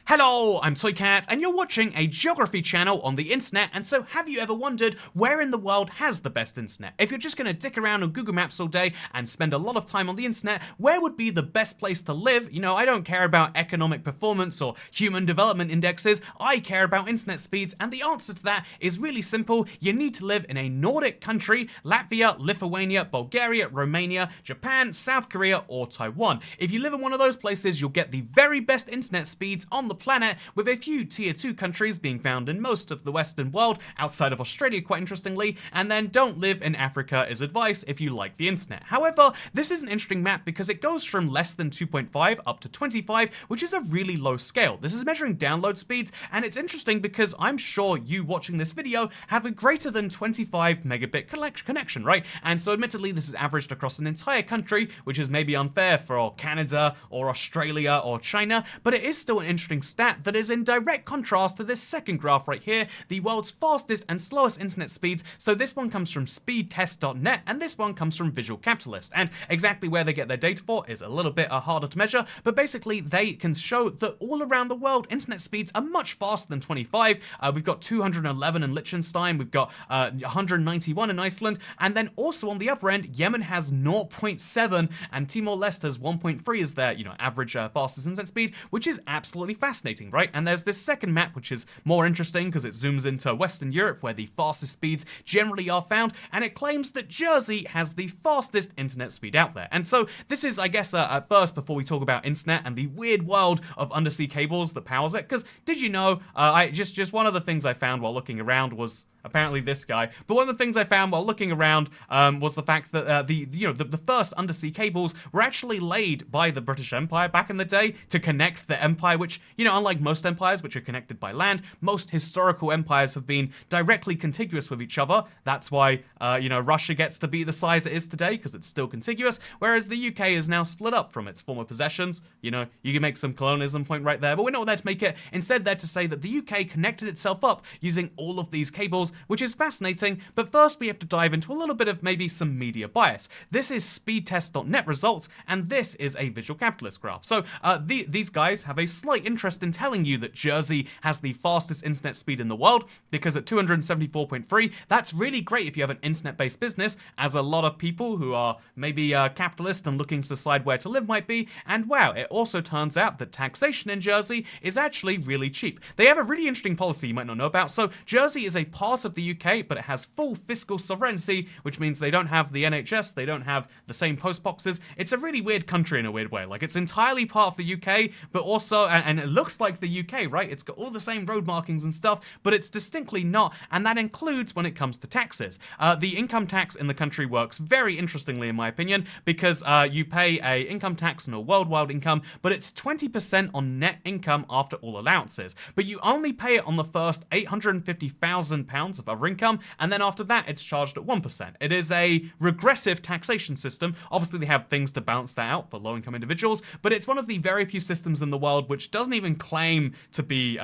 Hello, I'm Toycat, and you're watching a geography channel on the internet, and so have you ever wondered where in the world has the best internet? If you're just gonna dick around on Google Maps all day and spend a lot of time on the internet, where would be the best place to live? You know, I don't care about economic performance or human development indexes, I care about internet speeds, and the answer to that is really simple. You need to live in a Nordic country: Latvia, Lithuania, Bulgaria, Romania, Japan, South Korea, or Taiwan. If you live in one of those places, you'll get the very best internet speeds on the planet, with a few tier 2 countries being found in most of the Western world, outside of Australia quite interestingly, and then don't live in Africa is advice if you like the internet. However, this is an interesting map because it goes from less than 2.5 up to 25, which is a really low scale. This is measuring download speeds, and it's interesting because I'm sure you watching this video have a greater than 25 megabit connection, right? And so admittedly this is averaged across an entire country, which is maybe unfair for Canada or Australia or China, but it is still an interesting stat that is in direct contrast to this second graph right here, the world's fastest and slowest internet speeds. So this one comes from speedtest.net and this one comes from Visual Capitalist, and exactly where they get their data for is a little bit harder to measure, but basically they can show that all around the world internet speeds are much faster than 25. We've got 211 in Liechtenstein, we've got 191 in Iceland, and then also on the upper end Yemen has 0.7 and Timor-Leste's 1.3 is their average fastest internet speed, which is absolutely fascinating, right? And there's this second map which is more interesting because it zooms into Western Europe where the fastest speeds generally are found, and it claims that Jersey has the fastest internet speed out there. And so this is, I guess, at first, before we talk about internet and the weird world of undersea cables that powers it, because did you know, I just one of the things I found while looking around was apparently this guy. But one of the things I found while looking around was the fact that the first undersea cables were actually laid by the British Empire back in the day to connect the empire, which, unlike most empires which are connected by land, most historical empires have been directly contiguous with each other. That's why, Russia gets to be the size it is today, because it's still contiguous, whereas the UK is now split up from its former possessions. You can make some colonialism point right there, but we're not there to make it. Instead, there to say that the UK connected itself up using all of these cables, which is fascinating. But first we have to dive into a little bit of maybe some media bias. This is speedtest.net results, and this is a Visual Capitalist graph. So these guys have a slight interest in telling you that Jersey has the fastest internet speed in the world, because at 274.3, that's really great if you have an internet-based business, as a lot of people who are maybe capitalist and looking to decide where to live might be. And wow, it also turns out that taxation in Jersey is actually really cheap. They have a really interesting policy you might not know about. So Jersey is a part of the UK, but it has full fiscal sovereignty, which means they don't have the NHS, they don't have the same post boxes. It's a really weird country in a weird way. Like, it's entirely part of the UK, but also, and it looks like the UK, right? It's got all the same road markings and stuff, but it's distinctly not, and that includes when it comes to taxes. The income tax in the country works very interestingly, in my opinion, because you pay a income tax on a worldwide income, but it's 20% on net income after all allowances. But you only pay it on the first £850,000 of other income, and then after that it's charged at 1%. It is a regressive taxation system. Obviously they have things to balance that out for low-income individuals, but it's one of the very few systems in the world which doesn't even claim to be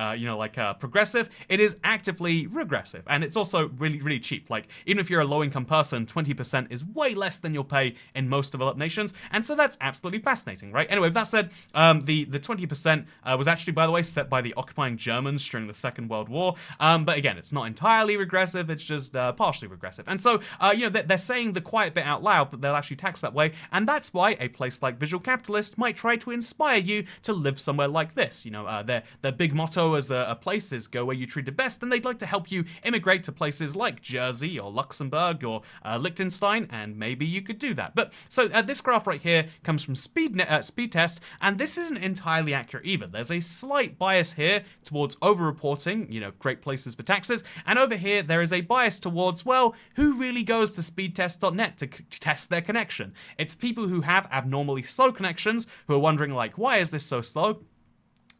progressive. It is actively regressive, and it's also really, really cheap. Like, even if you're a low-income person, 20% is way less than you'll pay in most developed nations, and so that's absolutely fascinating, right? Anyway, with that said, the 20% was actually, by the way, set by the occupying Germans during the Second World War, but again, it's not entirely regressive, it's just partially regressive. And so, they're saying the quiet bit out loud that they'll actually tax that way, and that's why a place like Visual Capitalist might try to inspire you to live somewhere like this. Their big motto as a place is go where you treat it best, and they'd like to help you immigrate to places like Jersey or Luxembourg or Liechtenstein, and maybe you could do that. But so this graph right here comes from Speedtest, and this isn't entirely accurate either. There's a slight bias here towards over-reporting, great places for taxes, and over here there is a bias towards, well, who really goes to speedtest.net to test their connection? It's people who have abnormally slow connections who are wondering, like, why is this so slow?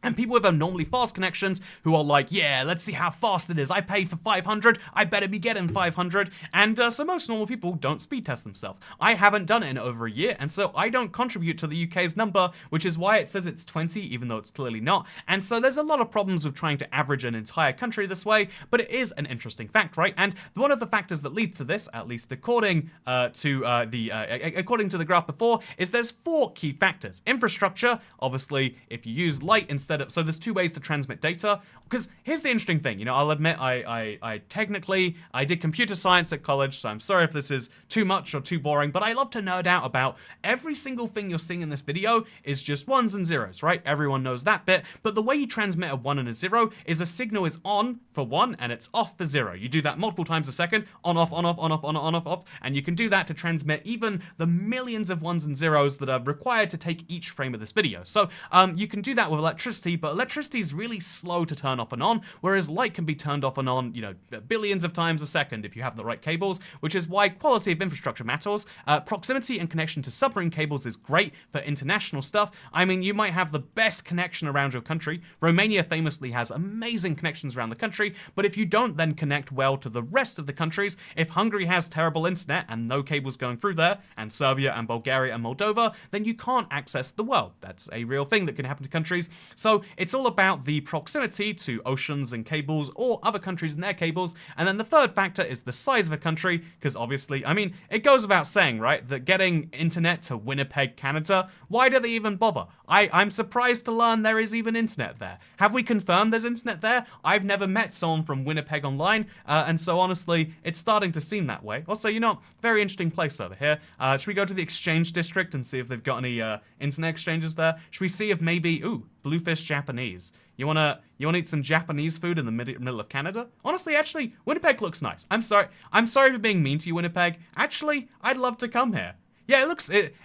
And people with abnormally fast connections who are like, yeah, let's see how fast it is. I pay for 500, I better be getting 500. And so most normal people don't speed test themselves. I haven't done it in over a year, and so I don't contribute to the UK's number, which is why it says it's 20, even though it's clearly not. And so there's a lot of problems with trying to average an entire country this way, but it is an interesting fact, right? And one of the factors that leads to this, at least according to the graph before, is there's 4 key factors. Infrastructure, obviously, if you use light instead instead of, so there's two ways to transmit data. Because here's the interesting thing, you know, I'll admit I technically, I did computer science at college, so I'm sorry if this is too much or too boring, but I love to nerd out about every single thing you're seeing in this video is just ones and zeros, right? Everyone knows that bit, but the way you transmit a 1 and a 0 is a signal is on for 1 and it's off for 0. You do that multiple times a second, on, off, on, off, on, off, on, on, off, off, and you can do that to transmit even the millions of ones and zeros that are required to take each frame of this video. So you can do that with electricity, but electricity is really slow to turn off and on, whereas light can be turned off and on, you know, billions of times a second if you have the right cables, which is why quality of infrastructure matters. Proximity and connection to submarine cables is great for international stuff. I mean, you might have the best connection around your country. Romania famously has amazing connections around the country, but if you don't then connect well to the rest of the countries, if Hungary has terrible internet and no cables going through there, and Serbia and Bulgaria and Moldova, then you can't access the world. That's a real thing that can happen to countries. So it's all about the proximity to oceans and cables or other countries and their cables. And then the third factor is the size of a country, because obviously, I mean, it goes without saying, right, that getting internet to Winnipeg, Canada, why do they even bother? I'm surprised to learn there is even internet there. Have we confirmed there's internet there? I've never met someone from Winnipeg online, and so honestly, it's starting to seem that way. Also, you know, very interesting place over here. Should we go to the Exchange District and see if they've got any internet exchanges there? Should we see if maybe, ooh, Bluefish Japanese. You wanna eat some Japanese food in the middle of Canada? Honestly, actually, Winnipeg looks nice. I'm sorry for being mean to you, Winnipeg. Actually, I'd love to come here. Yeah,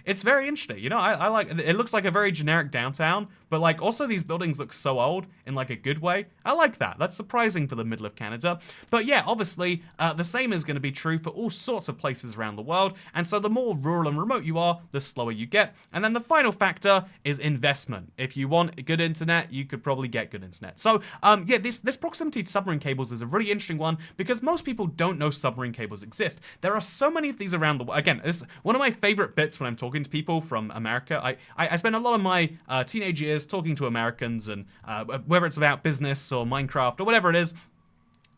it's very interesting. You know, I like it. Looks like a very generic downtown, but like also these buildings look so old in like a good way. I like that. That's surprising for the middle of Canada. But yeah, obviously the same is going to be true for all sorts of places around the world. And so the more rural and remote you are, the slower you get. And then the final factor is investment. If you want good internet, you could probably get good internet. So yeah, this proximity to submarine cables is a really interesting one because most people don't know submarine cables exist. There are so many of these around the world. Again, this is one of my favorite bits when I'm talking to people from America. I spend a lot of my teenage years talking to Americans, and whether it's about business or Minecraft or whatever it is.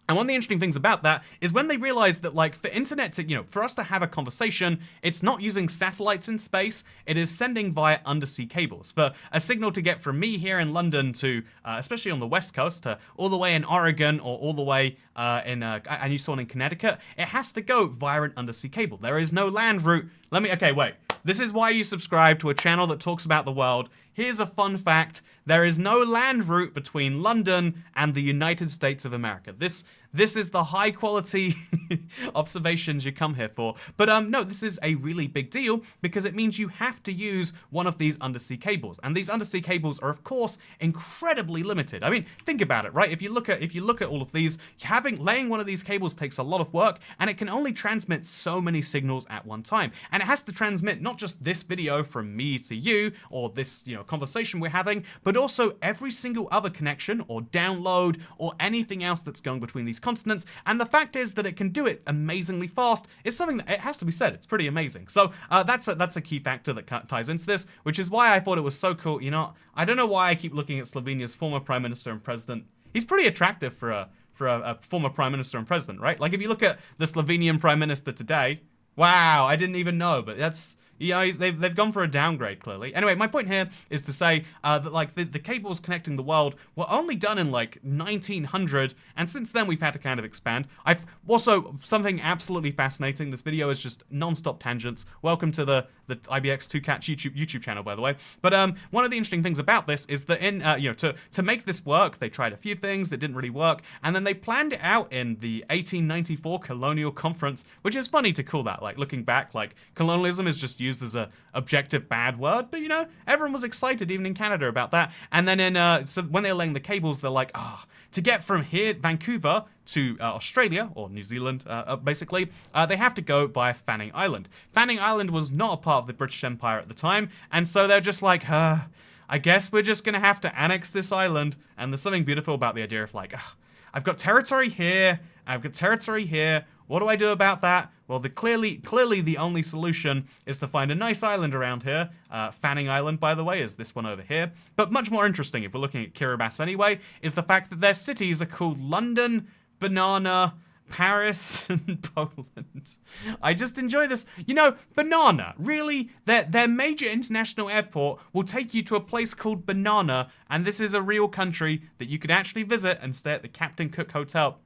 And one of the interesting things about that is when they realize that, like, for internet to, you know, for us to have a conversation, it's not using satellites in space, it is sending via undersea cables. For a signal to get from me here in London to, especially on the West Coast, to all the way in Oregon or all the way and you saw it in Connecticut, it has to go via an undersea cable. There is no land route. Okay, wait. This is why you subscribe to a channel that talks about the world. Here's a fun fact. There is no land route between London and the United States of America. This is the high quality observations you come here for. But no, this is a really big deal because it means you have to use one of these undersea cables. And these undersea cables are, of course, incredibly limited. I mean, think about it, right? If you look at all of these, laying one of these cables takes a lot of work, and it can only transmit so many signals at one time. And it has to transmit not just this video from me to you, or this, you know, conversation we're having, but also every single other connection or download or anything else that's going between these continents. And the fact is that it can do it amazingly fast is something that, it has to be said, it's pretty amazing. So that's a key factor that ties into this, which is why I thought it was so cool. You know, I don't know why I keep looking at Slovenia's former prime minister and president. He's pretty attractive for a former prime minister and president, right? Like, if you look at the Slovenian prime minister today, wow, I didn't even know, but that's, you know, they've gone for a downgrade, clearly. Anyway, my point here is to say that, like, the cables connecting the world were only done in, like, 1900, and since then we've had to kind of expand. I've also, something absolutely fascinating, this video is just non-stop tangents. Welcome to the IBX2Cat YouTube channel, by the way. But one of the interesting things about this is that in, you know, to make this work, they tried a few things that didn't really work, and then they planned it out in the 1894 Colonial Conference, which is funny to call that, like, looking back, like, colonialism is just used as a objective bad word, but, you know, everyone was excited, even in Canada, about that. And then so when they're laying the cables, they're like, to get from here, Vancouver, to Australia, or New Zealand, basically, they have to go via Fanning Island. Fanning Island was not a part of the British Empire at the time, and so they're just like, I guess we're just gonna have to annex this island. And there's something beautiful about the idea of, like, I've got territory here, I've got territory here, what do I do about that? Well, clearly the only solution is to find a nice island around here. Fanning Island, by the way, is this one over here. But much more interesting, if we're looking at Kiribati anyway, is the fact that their cities are called London, Banana, Paris and Poland. I just enjoy this. Banana. Really, their major international airport will take you to a place called Banana, and this is a real country that you could actually visit and stay at the Captain Cook Hotel.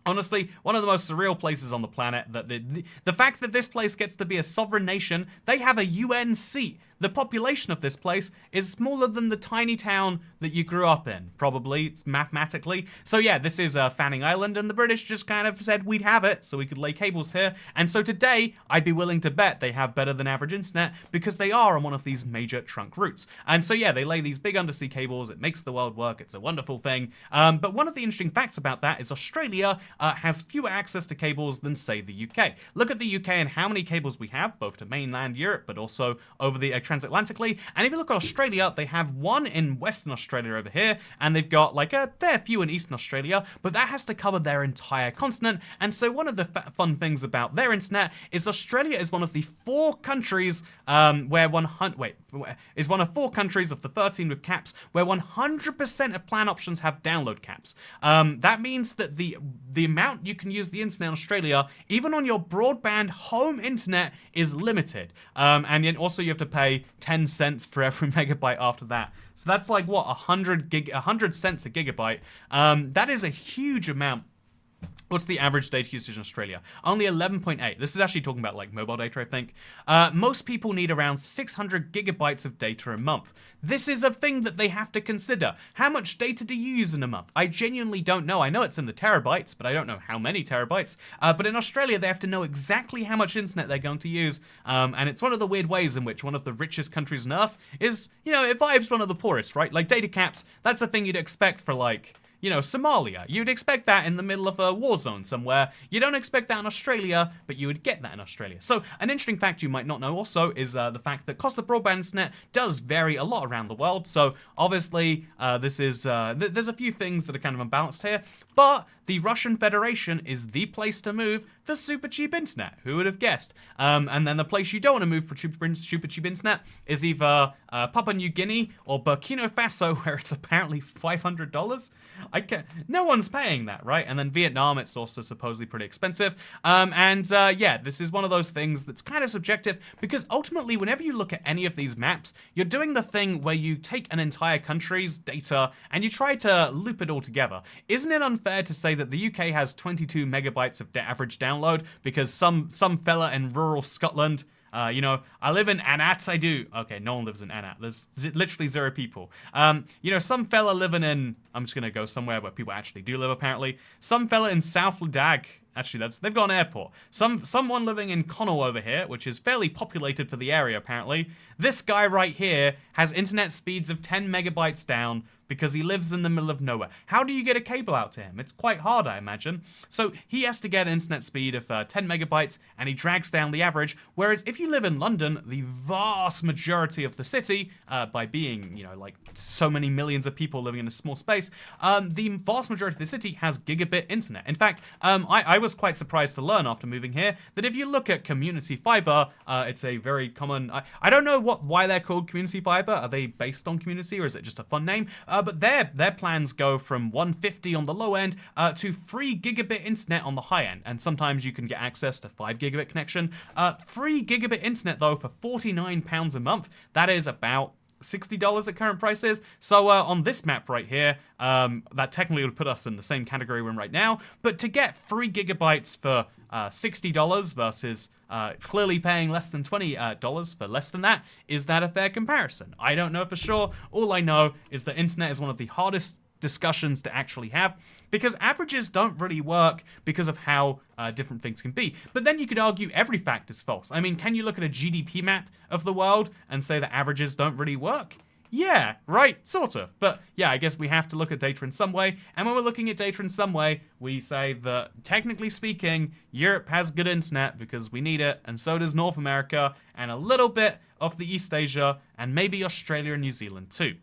Honestly, one of the most surreal places on the planet. That the fact that this place gets to be a sovereign nation, they have a UN seat. The population of this place is smaller than the tiny town that you grew up in, probably, it's mathematically. So yeah, this is Fanning Island, and the British just kind of said we'd have it, so we could lay cables here. And so today, I'd be willing to bet they have better than average internet, because they are on one of these major trunk routes. And so yeah, they lay these big undersea cables, it makes the world work, it's a wonderful thing. But one of the interesting facts about that is Australia has fewer access to cables than, say, the UK. Look at the UK and how many cables we have, both to mainland Europe, but also over the transatlantically. And if you look at Australia, they have one in Western Australia over here, and they've got like a fair few in Eastern Australia, but that has to cover their entire continent. And so one of the fun things about their internet is Australia is one of the 4 countries is one of 4 countries of the 13 with caps where 100% of plan options have download caps. That means that the amount you can use the internet in Australia, even on your broadband home internet, is limited. And then also you have to pay 10 cents for every megabyte after that. So that's like, what, 100 cents a gigabyte. That is a huge amount. What's the average data usage in Australia? Only 11.8. This is actually talking about like mobile data, I think. Most people need around 600 gigabytes of data a month. This is a thing that they have to consider. How much data do you use in a month? I genuinely don't know. I know it's in the terabytes, but I don't know how many terabytes. But in Australia, they have to know exactly how much internet they're going to use. And it's one of the weird ways in which one of the richest countries on Earth is, it vibes one of the poorest, right? Like data caps, that's a thing you'd expect for like, Somalia. You'd expect that in the middle of a war zone somewhere. You don't expect that in Australia, but you would get that in Australia. So an interesting fact you might not know also is the fact that cost of broadband internet does vary a lot around the world. So obviously there's a few things that are kind of unbalanced here, but the Russian Federation is the place to move for super cheap internet. Who would have guessed? And then the place you don't want to move for super cheap internet is either Papua New Guinea or Burkina Faso, where it's apparently $500. No one's paying that, right? And then Vietnam, it's also supposedly pretty expensive. Yeah, this is one of those things that's kind of subjective, because ultimately, whenever you look at any of these maps, you're doing the thing where you take an entire country's data and you try to loop it all together. Isn't it unfair to say that the UK has 22 megabytes of average download because some fella in rural Scotland, I live in Anat, I do. Okay, no one lives in Anat. There's literally 0 people. Some fella living in, I'm just gonna go somewhere where people actually do live apparently. Some fella in South Ladag. Actually, they've got an airport. Someone living in Connell over here, which is fairly populated for the area apparently. This guy right here has internet speeds of 10 megabytes down because he lives in the middle of nowhere. How do you get a cable out to him? It's quite hard, I imagine. So he has to get an internet speed of 10 megabytes, and he drags down the average. Whereas if you live in London, the vast majority of the city, by being, like so many millions of people living in a small space, the vast majority of the city has gigabit internet. In fact, I was quite surprised to learn after moving here that if you look at community fiber, it's a very common, I don't know why they're called community fiber. Are they based on community, or is it just a fun name? But their plans go from 150 on the low end to 3 gigabit internet on the high end. And sometimes you can get access to 5 gigabit connection. 3 gigabit internet, though, for £49 a month. That is about $60 at current prices. So on this map right here, that technically would put us in the same category we're in right now. But to get 3 gigabytes for $60 versus clearly paying less than $20 for less than that, is that a fair comparison? I don't know for sure. All I know is that internet is one of the hardest discussions to actually have, because averages don't really work because of how different things can be. But then you could argue every fact is false. I mean, can you look at a GDP map of the world and say that averages don't really work? Yeah, right, sort of. But yeah, I guess we have to look at data in some way. And when we're looking at data in some way, we say that, technically speaking, Europe has good internet because we need it, and so does North America, and a little bit of the East Asia, and maybe Australia and New Zealand too.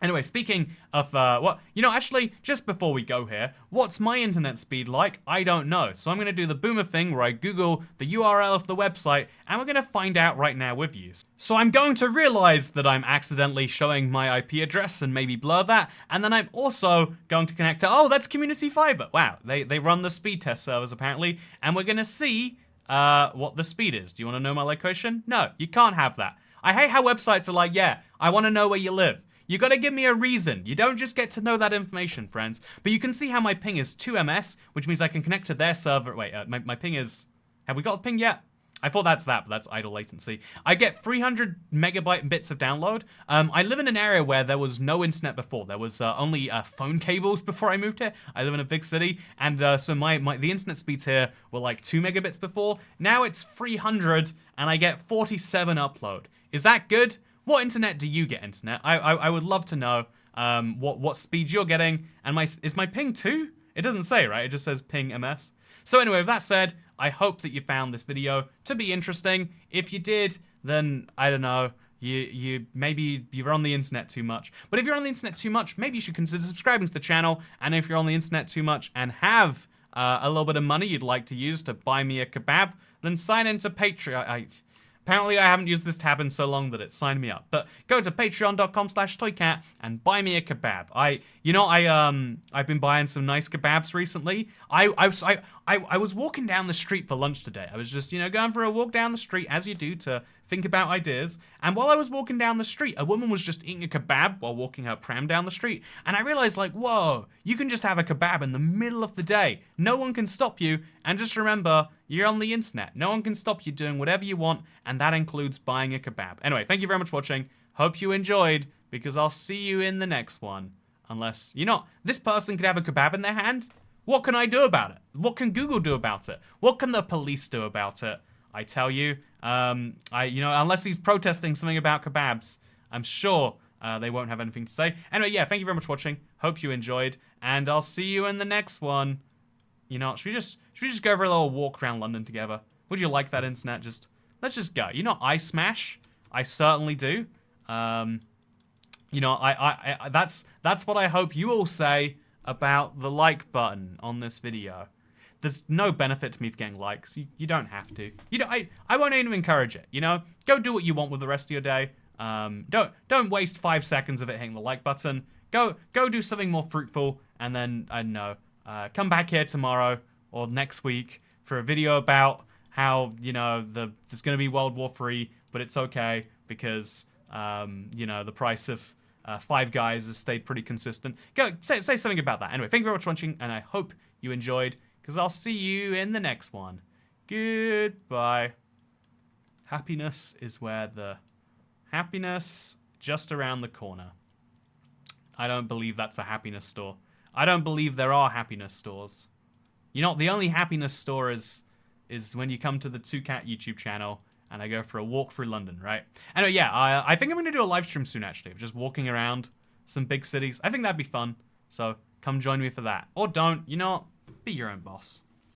Anyway, speaking of, actually, just before we go here, what's my internet speed like? I don't know. So I'm going to do the boomer thing where I Google the URL of the website, and we're going to find out right now with you. So I'm going to realize that I'm accidentally showing my IP address and maybe blur that, and then I'm also going to connect to, oh, that's Community Fiber. Wow, they run the speed test servers apparently, and we're going to see what the speed is. Do you want to know my location? No, you can't have that. I hate how websites are like, yeah, I want to know where you live. You gotta give me a reason. You don't just get to know that information, friends. But you can see how my ping is 2 ms, which means I can connect to their server. Wait, my ping is... Have we got a ping yet? I thought that's that, but that's idle latency. I get 300 megabyte bits of download. I live in an area where there was no internet before. There was only phone cables before I moved here. I live in a big city, and so the internet speeds here were like 2 megabits before. Now it's 300, and I get 47 upload. Is that good? What internet do you get, internet? I would love to know what speed you're getting. And is my ping 2? It doesn't say, right? It just says ping ms. So anyway, with that said, I hope that you found this video to be interesting. If you did, then I don't know. Maybe you're on the internet too much. But if you're on the internet too much, maybe you should consider subscribing to the channel. And if you're on the internet too much and have a little bit of money you'd like to use to buy me a kebab, then sign into Patreon. Apparently I haven't used this tab in so long that it signed me up. But go to patreon.com/toycat and buy me a kebab. I've been buying some nice kebabs recently. I was walking down the street for lunch today. I was just, going for a walk down the street as you do to think about ideas. And while I was walking down the street, a woman was just eating a kebab while walking her pram down the street. And I realized, like, whoa, you can just have a kebab in the middle of the day. No one can stop you. And just remember, you're on the internet. No one can stop you doing whatever you want, and that includes buying a kebab. Anyway, thank you very much for watching. Hope you enjoyed, because I'll see you in the next one. Unless, this person could have a kebab in their hand. What can I do about it? What can Google do about it? What can the police do about it? I tell you, unless he's protesting something about kebabs, I'm sure they won't have anything to say. Anyway, yeah, thank you very much for watching. Hope you enjoyed, and I'll see you in the next one. Should we just go for a little walk around London together? Would you like that, internet? Let's just go. I smash. I certainly do. That's what I hope you all say about the like button on this video. There's no benefit to me for getting likes. You don't have to. I won't even encourage it. Go do what you want with the rest of your day. Don't waste 5 seconds of it hitting the like button. Go do something more fruitful, and then I don't know. Come back here tomorrow or next week for a video about how there's going to be World War III, but it's okay because the price of Five Guys has stayed pretty consistent. Go say something about that. Anyway, thank you very much for watching, and I hope you enjoyed, because I'll see you in the next one. Goodbye. Happiness is where the happiness just around the corner. I don't believe that's a happiness store. I don't believe there are happiness stores. The only happiness store is when you come to the 2Cat YouTube channel and I go for a walk through London, right? Anyway, yeah, I think I'm going to do a live stream soon, actually, of just walking around some big cities. I think that'd be fun. So come join me for that. Or don't, be your own boss.